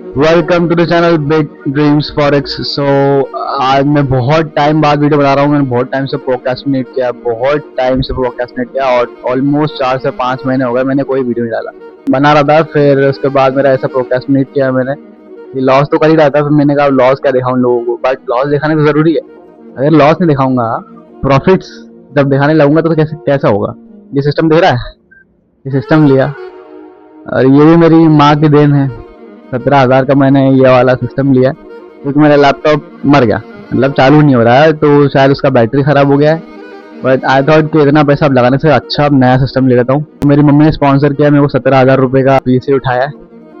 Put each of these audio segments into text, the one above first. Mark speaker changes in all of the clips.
Speaker 1: Welcome to the channel Big Dreams Forex. So आज मैं बहुत टाइम बाद वीडियो बना रहा हूँ। मैंने बहुत टाइम से प्रोक्रेस्टिनेट किया और ऑलमोस्ट 4 से 5 महीने हो गए मैंने कोई वीडियो नहीं डाला। बना रहा था, फिर उसके बाद मेरा ऐसा प्रोक्रेस्टिनेट किया मैंने कि लॉस तो कर ही रहा था। फिर मैंने कहा लॉस क्या दिखाऊं लोगों को, बट लॉस दिखाने तो जरूरी है। अगर लॉस नहीं दिखाऊंगा, प्रॉफिट्स जब दिखाने लगूंगा तो कैसे कैसा होगा। ये सिस्टम देख रहा है, ये सिस्टम लिया और ये भी मेरी माँ की देन है। 17,000 का मैंने ये वाला सिस्टम लिया क्योंकि मेरा लैपटॉप मर गया, मतलब चालू नहीं हो रहा है, तो शायद उसका बैटरी खराब हो गया है। बट आई थॉट कि इतना पैसा अब लगाने से अच्छा अब नया सिस्टम ले लेता हूँ। तो मेरी मम्मी ने स्पॉन्सर किया, मेरे को 17,000 रुपये का पीसी उठाया।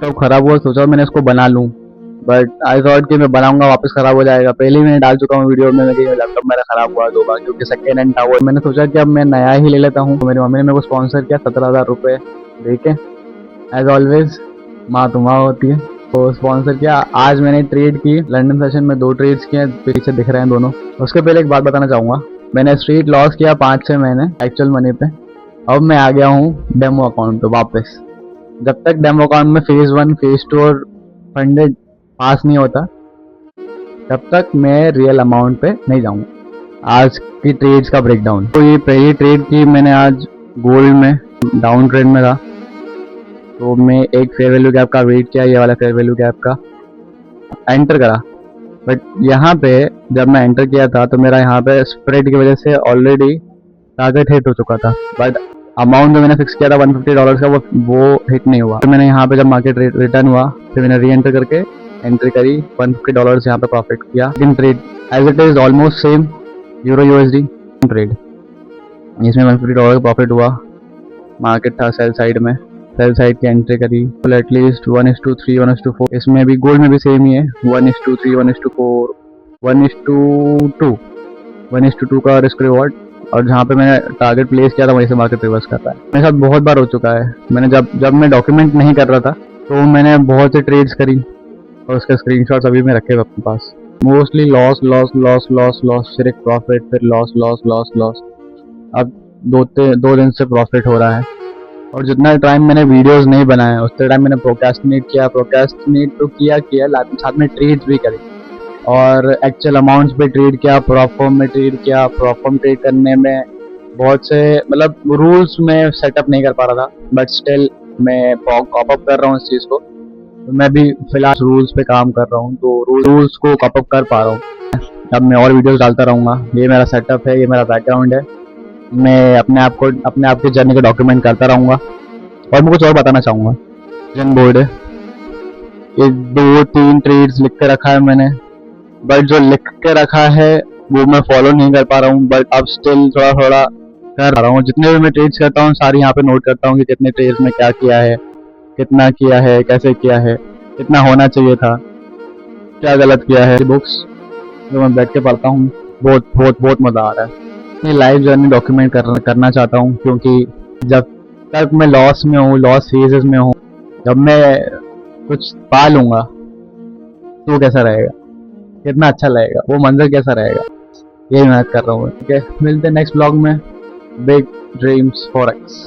Speaker 1: तो खराब हुआ, सोचा मैंने इसको बना लूँ, बट आई थॉट कि मैं बनाऊंगा वापस खराब हो जाएगा। पहले ही मैंने डाल चुका हूँ वीडियो में कि लैपटॉप मेरा खराब हुआ 2 बार क्योंकि सेकेंड हैंड था वो। मैंने सोचा कि अब मैं नया ही ले लेता हूँ। तो मेरी मम्मी ने मेरे को स्पॉन्सर किया 17,000 रुपये दे के। एज ऑलवेज माँ तो माँ होती है, तो स्पॉन्सर किया। आज मैंने ट्रेड की, लंदन सेशन में 2 ट्रेड्स किए, पीछे दिख रहे हैं दोनों। उसके पहले एक बात बताना चाहूँगा, मैंने स्ट्रीट लॉस किया 5-6 महीने एक्चुअल मनी पे। अब मैं आ गया हूँ डेमो अकाउंट पे वापस। जब तक डेमो अकाउंट में फेज 1 फेज 2 और फंडेड पास नहीं होता तब तक मैं रियल अमाउंट पे नहीं जाऊँगा। आज की ट्रेड्स का ब्रेकडाउन। तो ये पहली ट्रेड की मैंने आज गोल्ड में, डाउन ट्रेड में था, तो मैं एक फेयर वैल्यू गैप का वेट किया, ये वाला फेयर वैल्यू गैप का एंटर करा। बट यहाँ पे जब मैं एंटर किया था तो मेरा यहाँ पे स्प्रेड की वजह से ऑलरेडी टारगेट हिट हो चुका था, बट अमाउंट जो मैंने फिक्स किया था $150 का वो हिट नहीं हुआ। तो मैंने यहाँ पे जब मार्केट रिटर्न हुआ फिर मैंने री एंटर करके एंट्री करी, $150 यहाँ पे प्रॉफिट किया। In trade as it is almost same euro USD trade, इसमें $150 का प्रॉफिट हुआ। मार्केट था सेल साइड में, सेल साइड की एंट्री करी। एटलीस्ट 1:3 1:4, इसमें भी गोल्ड में भी सेम ही है 1:3 1:4 1:2 1:2 का रिस्क रिवॉर्ड। और जहाँ पे मैंने टारगेट प्लेस किया था वहीं से मार्केट रिवर्स कर रहा है। मेरे साथ बहुत बार हो चुका है। मैंने जब मैं डॉक्यूमेंट नहीं कर रहा था तो मैंने बहुत सी ट्रेड्स करी और उसके स्क्रीनशॉट्स अभी मैं रखे अपने पास। Mostly loss loss loss loss loss, फिर एक प्रॉफिट, फिर लॉस लॉस लॉस लॉस। अब 2 दिन से प्रॉफिट हो रहा है। और जितना टाइम मैंने वीडियोस नहीं बनाए उतने टाइम मैंने प्रोक्रेस्टिनेट तो किया साथ में ट्रेड्स भी करी और एक्चुअल अमाउंट्स पे ट्रेड किया, प्रॉप फॉर्म में ट्रेड किया। प्रॉप फॉर्म ट्रेड करने में बहुत से मतलब रूल्स में सेटअप नहीं कर पा रहा था, बट स्टिल मैं कॉप अप कर रहा हूँ इस चीज़ को। तो मैं भी फिलहाल रूल्स पे काम कर रहा हूँ, तो रूल्स को कॉप अप कर पा रहा हूँ। अब मैं और वीडियोस डालता रहूँगा। ये मेरा सेटअप है, ये मेरा बैकग्राउंड है। मैं अपने आप की जर्नी को डॉक्यूमेंट करता रहूँगा। और मैं कुछ और बताना चाहूँगा, विजन बोर्ड है, ये 2-3 ट्रेड्स लिख के रखा है मैंने, बट जो लिख के रखा है वो मैं फॉलो नहीं कर पा रहा हूँ। बट अब स्टिल थोड़ा थोड़ा कर रहा हूँ। जितने भी मैं ट्रेड्स करता हूँ सारी यहाँ पे नोट करता हूँ कि कितने ट्रेड्स में क्या किया है, कितना किया है, कैसे किया है, कितना होना चाहिए था, क्या गलत किया है। बुक्स जो मैं बैठ के पढ़ता हूँ, बहुत बहुत बहुत मज़ा आ रहा है। अपनी लाइफ जर्नी डॉक्यूमेंट करना चाहता हूँ क्योंकि जब तक मैं लॉस में हूँ, लॉस फेजेस में हूँ, जब मैं कुछ पा लूँगा तो कैसा रहेगा, कितना अच्छा लगेगा, वो मंजर कैसा रहेगा, यही मेहनत कर रहा हूँ। ठीक है, मिलते हैं नेक्स्ट ब्लॉग में। Big Dreams forex.